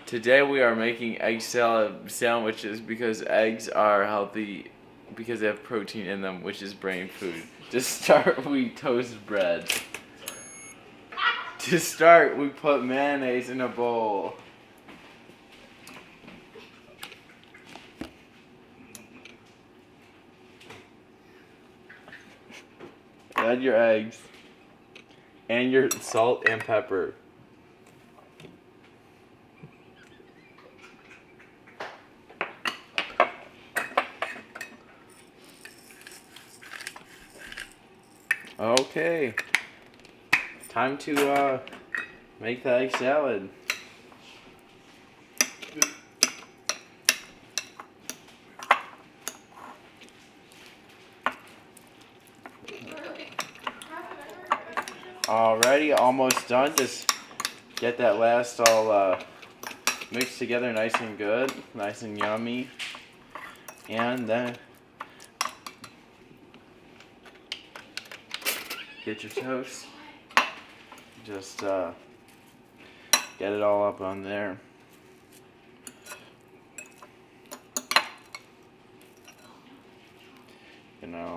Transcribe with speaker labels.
Speaker 1: Today we are making egg salad sandwiches because eggs are healthy because they have protein in them, which is brain food. To start, we toast bread. To start, we put mayonnaise in a bowl. Add your eggs and your salt and pepper. Okay, time to make the egg salad. Alrighty, almost done. Just get that last all mixed together nice and good, nice and yummy. And then get your toast. Just get it all up on there. You know.